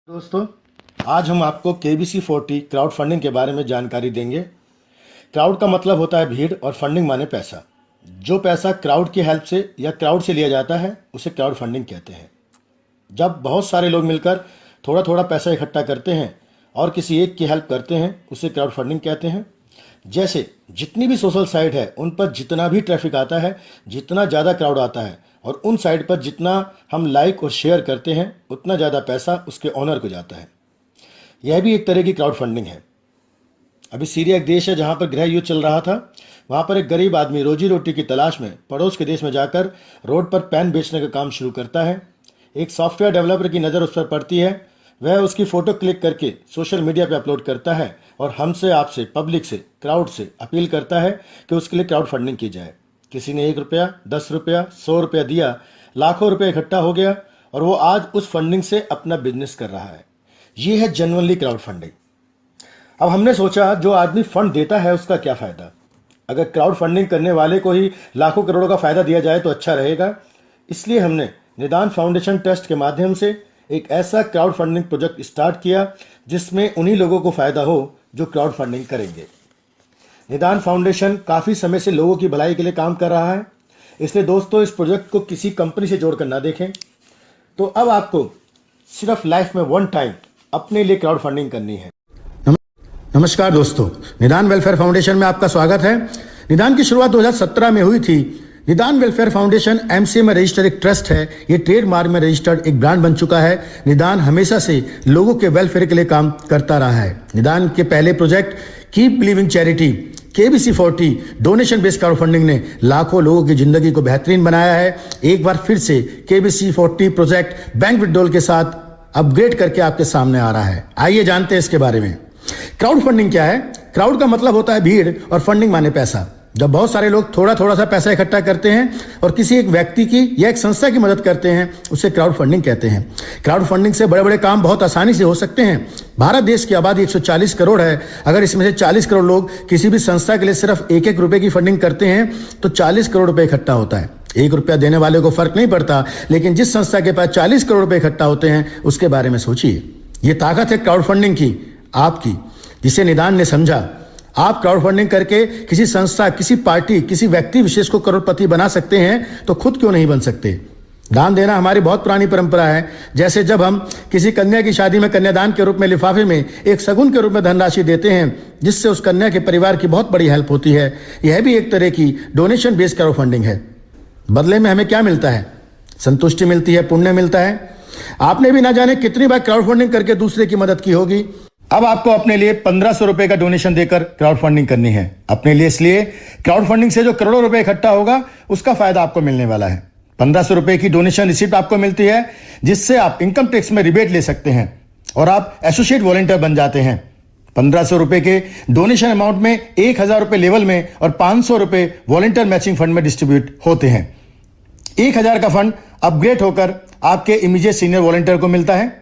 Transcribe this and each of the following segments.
दोस्तों, आज हम आपको KBC40 क्राउड फंडिंग के बारे में जानकारी देंगे। क्राउड का मतलब होता है भीड़ और फंडिंग माने पैसा। जो पैसा क्राउड की हेल्प से या क्राउड से लिया जाता है उसे क्राउड फंडिंग कहते हैं। जब बहुत सारे लोग मिलकर थोड़ा थोड़ा पैसा इकट्ठा करते हैं और किसी एक की हेल्प करते हैं उसे क्राउड फंडिंग कहते हैं। जैसे जितनी भी सोशल साइट है उन पर जितना भी ट्रैफिक आता है, जितना ज़्यादा क्राउड आता है और उन साइट पर जितना हम लाइक और शेयर करते हैं उतना ज़्यादा पैसा उसके ओनर को जाता है। यह भी एक तरह की क्राउड फंडिंग है। अभी सीरिया एक देश है जहाँ पर गृह युद्ध चल रहा था। वहाँ पर एक गरीब आदमी रोजी रोटी की तलाश में पड़ोस के देश में जाकर रोड पर पेन बेचने का काम शुरू करता है। एक सॉफ्टवेयर डेवलपर की नज़र उस पर पड़ती है। वह उसकी फ़ोटो क्लिक करके सोशल मीडिया पर अपलोड करता है और हमसे, आपसे, पब्लिक से, क्राउड से अपील करता है कि उसके लिए क्राउड फंडिंग की जाए। किसी ने 1 रुपया, 10 रुपया, 100 रुपया दिया, लाखों रुपये इकट्ठा हो गया और वो आज उस फंडिंग से अपना बिजनेस कर रहा है। ये है जेन्युइनली क्राउड फंडिंग। अब हमने सोचा जो आदमी फंड देता है उसका क्या फ़ायदा। अगर क्राउड फंडिंग करने वाले को ही लाखों करोड़ों का फ़ायदा दिया जाए तो अच्छा रहेगा। इसलिए हमने निदान फाउंडेशन ट्रस्ट के माध्यम से एक ऐसा क्राउड फंडिंग प्रोजेक्ट स्टार्ट किया जिसमें उन्हीं लोगों को फ़ायदा हो जो क्राउड फंडिंग करेंगे। निदान फाउंडेशन काफ़ी समय से लोगों की भलाई के लिए काम कर रहा है। इसलिए दोस्तों, इस प्रोजेक्ट को किसी कंपनी से जोड़कर ना देखें। तो अब आपको सिर्फ लाइफ में 1 टाइम अपने लिए क्राउड फंडिंग करनी है। नमस्कार दोस्तों, निदान वेलफेयर फाउंडेशन में आपका स्वागत है। निदान की शुरुआत 2017 में हुई थी। निदान वेलफेयर फाउंडेशन MCA में रजिस्टर्ड एक ट्रस्ट है। ये ट्रेडमार्क में रजिस्टर्ड एक ब्रांड बन चुका है। निदान हमेशा से लोगों के वेलफेयर के लिए काम करता रहा है। निदान के पहले project keep believing charity KBC40 donation based crowd funding ने लाखों लोगों की जिंदगी को बेहतरीन बनाया है। एक बार फिर से KBC40 प्रोजेक्ट बैंक विड्रॉल के साथ अपग्रेड करके आपके सामने आ रहा है। आइए जानते हैं इसके बारे में। क्राउड फंडिंग क्या है? क्राउड का मतलब होता है भीड़ और फंडिंग माने पैसा। जब बहुत सारे लोग थोड़ा थोड़ा सा पैसा इकट्ठा करते हैं और किसी एक व्यक्ति की या एक संस्था की मदद करते हैं उसे क्राउड फंडिंग कहते हैं। क्राउड फंडिंग से बड़े बड़े काम बहुत आसानी से हो सकते हैं। भारत देश की आबादी 140 करोड़ है। अगर इसमें से 40 करोड़ लोग किसी भी संस्था के लिए सिर्फ 1-1 रुपए की फंडिंग करते हैं तो 40 करोड़ रुपए इकट्ठा होता है। 1 रुपया देने वाले को फर्क नहीं पड़ता, लेकिन जिस संस्था के पास 40 करोड़ रुपए इकट्ठा होते हैं उसके बारे में सोचिए। ये ताकत है क्राउड फंडिंग की, आपकी, जिसे निदान ने समझा। आप क्राउड फंडिंग करके किसी संस्था, किसी पार्टी, किसी व्यक्ति विशेष को करोड़पति बना सकते हैं तो खुद क्यों नहीं बन सकते। दान देना हमारी बहुत पुरानी परंपरा है। जैसे जब हम किसी कन्या की शादी में कन्यादान के रूप में लिफाफे में एक शगुन के रूप में धनराशि देते हैं जिससे उस कन्या के परिवार की बहुत बड़ी हेल्प होती है। यह भी एक तरह की डोनेशन बेस्ड क्राउड फंडिंग है। बदले में हमें क्या मिलता है? संतुष्टि मिलती है, पुण्य मिलता है। आपने भी ना जाने कितनी बार क्राउड फंडिंग करके दूसरे की मदद की होगी। अब आपको अपने लिए 1500 रुपए का डोनेशन देकर क्राउड फंडिंग करनी है। अपने लिए इसलिए क्राउड फंडिंग से जो करोड़ों रुपए इकट्ठा होगा उसका फायदा आपको मिलने वाला है। 1500 रुपए की डोनेशन रिसिप्ट आपको मिलती है जिससे आप इनकम टैक्स में रिबेट ले सकते हैं और आप एसोसिएट वॉलंटियर बन जाते हैं। 1500 रुपए के डोनेशन अमाउंट में 1000 रुपए लेवल में और 500 रुपए वॉलंटियर मैचिंग फंड में डिस्ट्रीब्यूट होते हैं। 1000 का फंड अपग्रेड होकर आपके इमीडिएट सीनियर वॉलंटियर को मिलता है।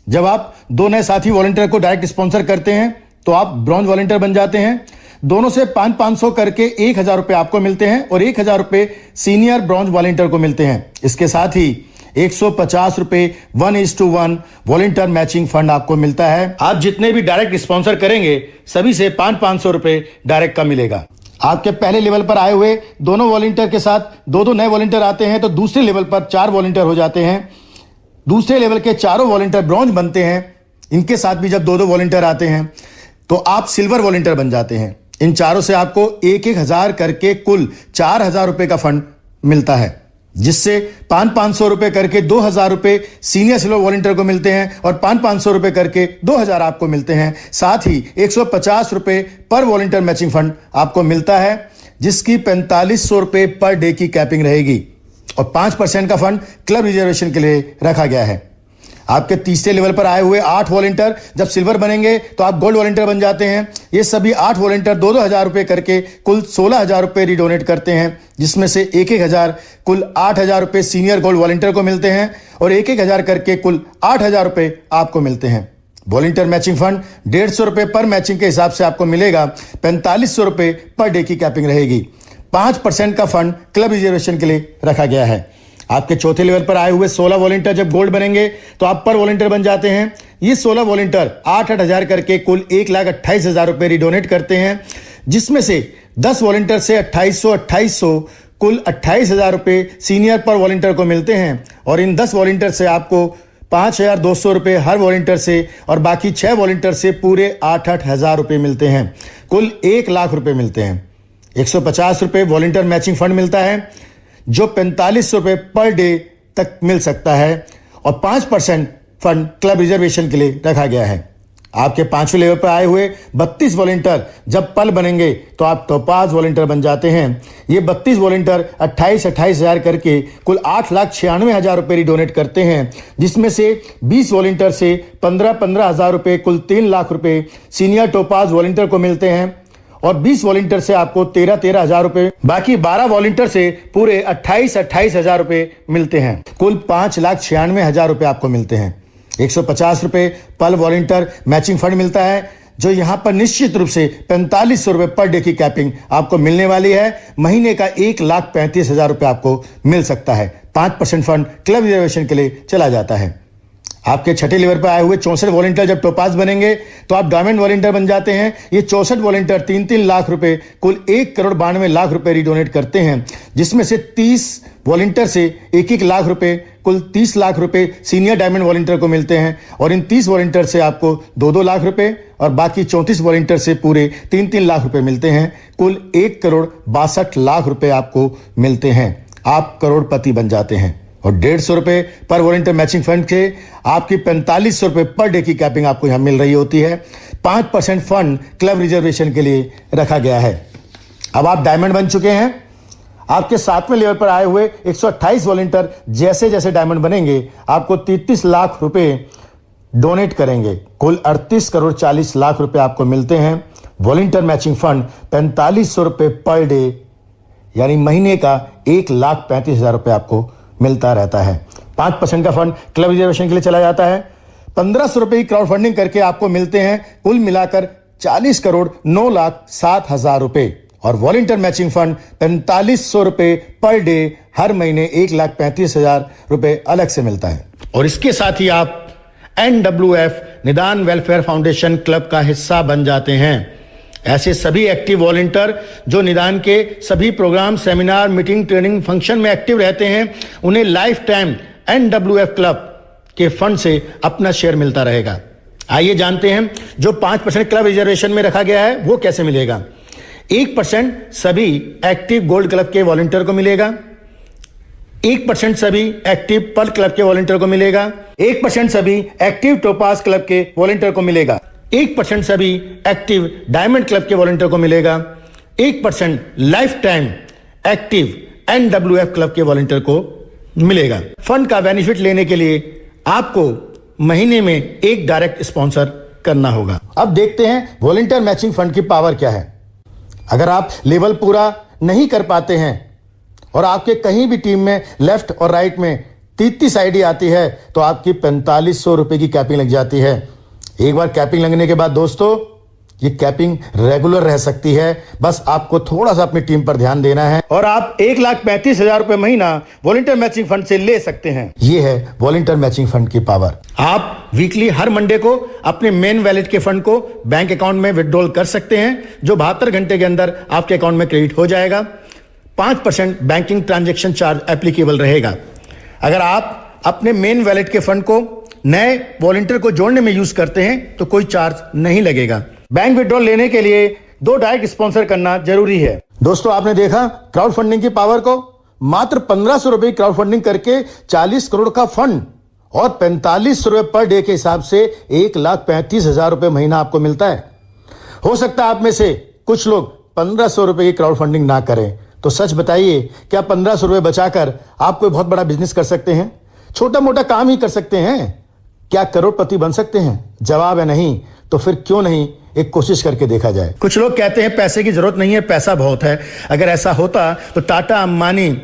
जब आप 2 नए साथी वॉलंटियर को डायरेक्ट स्पॉन्सर करते हैं तो आप ब्रॉन्ज वॉलंटियर बन जाते हैं। दोनों से 500 करके 1000 रुपए आपको मिलते हैं और 1000 रुपए सीनियर ब्रॉन्ज वॉलंटियर को मिलते हैं। इसके साथ ही 150 रुपए 1:1 वॉलंटियर मैचिंग फंड आपको मिलता है। आप जितने भी डायरेक्ट स्पॉन्सर करेंगे सभी से 500 रुपए डायरेक्ट का मिलेगा। आपके पहले लेवल पर आए हुए दोनों वॉलंटियर के साथ 2-2 नए वॉलंटियर आते हैं तो दूसरे लेवल पर 4 वॉलंटियर हो जाते हैं। दूसरे लेवल के चारों वॉलंटियर ब्रॉन्ज बनते हैं। इनके साथ भी जब 2-2 वॉलंटियर आते हैं तो आप सिल्वर वॉलंटियर बन जाते हैं। इन चारों से आपको 1-1 हजार करके कुल 4000 रुपए का फंड मिलता है, जिससे 500 रुपए करके 2000 रुपए सीनियर सिल्वर वॉलंटियर को मिलते हैं और 500 रुपए करके 2000 आपको मिलते हैं। साथ ही 150 रुपए पर वॉलंटियर मैचिंग फंड आपको मिलता है जिसकी 4500 रुपए पर डे की कैपिंग रहेगी और 5% का फंड क्लब रिजर्वेशन के लिए रखा गया है। आपके तीसरे लेवल पर आए हुए 8 वॉलंटियर जब सिल्वर बनेंगे तो आप गोल्ड वॉलंटियर बन जाते हैं। ये सभी 8 वॉलंटियर 2-2 हजार रुपए करके कुल 16,000 रुपए रिडोनेट करते हैं, जिसमें से 1-1 हजार कुल 8,000 रुपए सीनियर गोल्ड वॉलंटियर को मिलते हैं और 1-1 हजार करके कुल 8,000 रुपए आपको मिलते हैं। वॉलंटियर मैचिंग फंड 150 रुपए पर मैचिंग के हिसाब से आपको मिलेगा। 4500 रुपए पर डे की कैपिंग रहेगी। 5% का फंड क्लब रिजर्वेशन के लिए रखा गया है। आपके चौथे लेवल पर आए हुए 16 वॉलंटियर जब गोल्ड बनेंगे तो आप पर वॉलंटियर बन जाते हैं, ये 16 वॉलंटियर 8-8 हजार करके कुल 1,28,000 रुपए रिडोनेट करते हैं, जिसमें से 10 वॉलंटियर से 2800 कुल 28,000 रुपए सीनियर पर वॉलंटियर को मिलते हैं। और इन 10 वॉलंटियर से आपको 5,200 रुपए हर वॉलंटियर से और बाकी 6 वॉलंटियर से पूरे 8-8 हजार रुपए मिलते हैं। कुल 1 लाख रुपए मिलते हैं। 150 रुपए वॉलंटियर मैचिंग फंड मिलता है जो 4500 रुपए पर डे तक मिल सकता है और 5% फंड क्लब रिजर्वेशन के लिए रखा गया है। आपके 5वें लेवल पर आए हुए 32 वॉलंटियर जब पल बनेंगे तो आप टोपाज वॉलंटियर बन जाते हैं। ये 32 वॉलंटियर 28-28 हजार करके कुल 8,96,000 रुपए रिडोनेट करते हैं, जिसमें से 20 वॉलंटियर से 15-15 हजार रुपए कुल 3 लाख रुपए सीनियर टोपाज वॉलंटियर को मिलते हैं और 20 वॉलंटियर से आपको 13-13 हजार रुपए, बाकी 12 वॉलंटियर से पूरे 28-28 हजार रुपए मिलते हैं। कुल 5,96,000 रुपए आपको मिलते हैं। 150 रुपए पल वॉलंटियर मैचिंग फंड मिलता है जो यहां पर निश्चित रूप से 4500 रुपए पर डे की कैपिंग आपको मिलने वाली है। महीने का 1,35,000 रुपए आपको मिल सकता है। 5% फंड क्लब रिजर्वेशन के लिए चला जाता है। आपके 6ठे लेवल पर आए हुए 64 वॉलंटियर जब टोपाज बनेंगे तो आप डायमंड वॉलंटियर बन जाते हैं। ये 64 वॉलंटियर 3-3 लाख रुपए कुल 1,92,00,000 रुपए रिडोनेट करते हैं, जिसमें से 30 वॉलंटियर से 1-1 लाख रुपए कुल 30 लाख रुपए सीनियर डायमंड वॉलंटियर को मिलते हैं और इन 30 वॉलंटियर से आपको 2-2 लाख रुपए और बाकी 34 वॉलंटियर से पूरे 3-3 लाख रुपए मिलते हैं। कुल 1,62,00,000 रुपए आपको मिलते हैं। आप करोड़पति बन जाते हैं। और 150 रुपए पर वॉलंटियर मैचिंग फंड से आपकी 4500 रुपए पर डे की कैपिंग आपको यहां मिल रही होती है। 5% फंड क्लब रिजर्वेशन के लिए रखा गया है। अब आप डायमंड बन चुके हैं। आपके 7वें लेवल पर आए हुए 128 वॉलंटियर जैसे जैसे डायमंड बनेंगे आपको 33 लाख रुपए डोनेट करेंगे। कुल 38,40,00,000 रुपए आपको मिलते हैं। वॉलंटियर मैचिंग फंड 4500 रुपए पर डे यानी महीने का 1,35,000 रुपए आपको मिलता रहता है। 5% का फंड क्लब रिजर्वेशन के लिए चला जाता है। 1500 रुपए की क्राउड फंडिंग करके आपको मिलते हैं कुल मिलाकर 40,09,07,000 रुपए और वॉलंटियर मैचिंग फंड 4500 रुपए पर डे हर महीने 1,35,000 रुपए अलग से मिलता है। और इसके साथ ही आप NWF निदान वेलफेयर फाउंडेशन क्लब का हिस्सा बन जाते हैं। ऐसे सभी एक्टिव वॉलंटियर जो निदान के सभी program, seminar, meeting, training, function में एक्टिव रहते हैं, उन्हें लाइफ टाइम NWF क्लब के फंड से अपना शेयर मिलता रहेगा। आइए जानते हैं जो 5% क्लब रिजर्वेशन में रखा गया है वो कैसे मिलेगा। 1% सभी एक्टिव गोल्ड क्लब के वॉलंटियर को मिलेगा। 1% सभी एक्टिव पर्ल क्लब के वॉलंटियर को मिलेगा। 1% सभी एक्टिव टोपाज क्लब के वॉलंटियर को मिलेगा। 1% सभी एक्टिव डायमंड क्लब के वॉलंटियर को मिलेगा। 1% life time active NWF club के वॉलंटियर को मिलेगा। फंड का बेनिफिट लेने के लिए आपको महीने में एक डायरेक्ट स्पॉन्सर करना होगा। अब देखते हैं वॉलंटियर मैचिंग फंड की पावर क्या है। अगर आप लेवल पूरा नहीं कर पाते हैं और आपके कहीं भी टीम में लेफ्ट और राइट में 33 आईडी आती है तो आपकी 4500 रुपए की कैपिंग लग जाती है। एक बार कैपिंग लगने के बाद दोस्तों ये कैपिंग रेगुलर रह सकती है। बस आपको थोड़ा सा अपनी टीम पर ध्यान देना है और आप 1,35,000 रुपए महीना वॉलंटियर मैचिंग फंड से ले सकते हैं। ये है वॉलंटियर मैचिंग फंड की पावर। आप वीकली हर मंडे को अपने मेन वैलेट के फंड को बैंक अकाउंट में विड्रॉल कर सकते हैं जो 72 घंटे के अंदर आपके अकाउंट में क्रेडिट हो जाएगा। 5% बैंकिंग ट्रांजैक्शन चार्ज एप्लीकेबल रहेगा। अगर आप अपने मेन वैलेट के फंड को नए वॉलंटियर को जोड़ने में यूज करते हैं तो कोई चार्ज नहीं लगेगा। बैंक विड्रॉल लेने के लिए 2 डायरेक्ट स्पॉन्सर करना जरूरी है। दोस्तों आपने देखा क्राउड फंडिंग की पावर को। मात्र 1500 रुपए क्राउड फंडिंग करके 40 करोड़ का फंड और 4500 रुपए पर डे के हिसाब से 1,35,000 रुपए महीना आपको मिलता है। हो सकता है आप में से कुछ लोग 1500 रुपए की क्राउड फंडिंग ना करें, तो सच बताइए क्या 1500 रुपए बचाकर आप कोई बहुत बड़ा बिजनेस कर सकते हैं? छोटा मोटा काम ही कर सकते हैं? क्या करोड़पति बन सकते हैं? जवाब है नहीं। तो फिर क्यों नहीं एक कोशिश करके देखा जाए। कुछ लोग कहते हैं पैसे की जरूरत नहीं है, पैसा बहुत है। अगर ऐसा होता तो टाटा, अंबानी,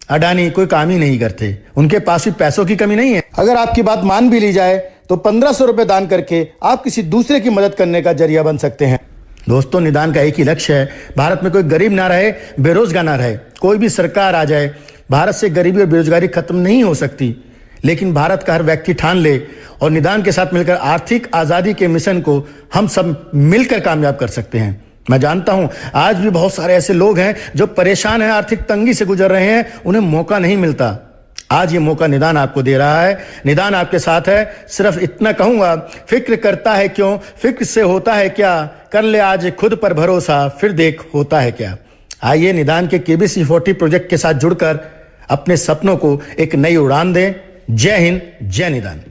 अडानी कोई काम ही नहीं करते। उनके पास भी पैसों की कमी नहीं है। अगर आपकी बात मान भी ली जाए तो 1500 रुपए दान करके आप किसी दूसरे की मदद करने का जरिया बन सकते हैं। दोस्तों निदान का एक ही लक्ष्य है, भारत में कोई गरीब ना रहे, बेरोजगार ना रहे। कोई भी सरकार आ जाए, भारत से गरीबी और बेरोजगारी खत्म नहीं हो सकती। लेकिन भारत का हर व्यक्ति ठान ले और निदान के साथ मिलकर आर्थिक आजादी के मिशन को हम सब मिलकर कामयाब कर सकते हैं। मैं जानता हूं आज भी बहुत सारे ऐसे लोग हैं जो परेशान हैं, आर्थिक तंगी से गुजर रहे हैं, उन्हें मौका नहीं मिलता। आज ये मौका निदान आपको दे रहा है, निदान आपके साथ है। सिर्फ इतना कहूंगा, फिक्र करता है क्यों, फिक्र से होता है क्या, कर ले आज खुद पर भरोसा, फिर देख होता है क्या। आइए निदान के KBC 40 प्रोजेक्ट के साथ जुड़कर अपने सपनों को एक नई उड़ान दें। जय हिंद, जय निदान।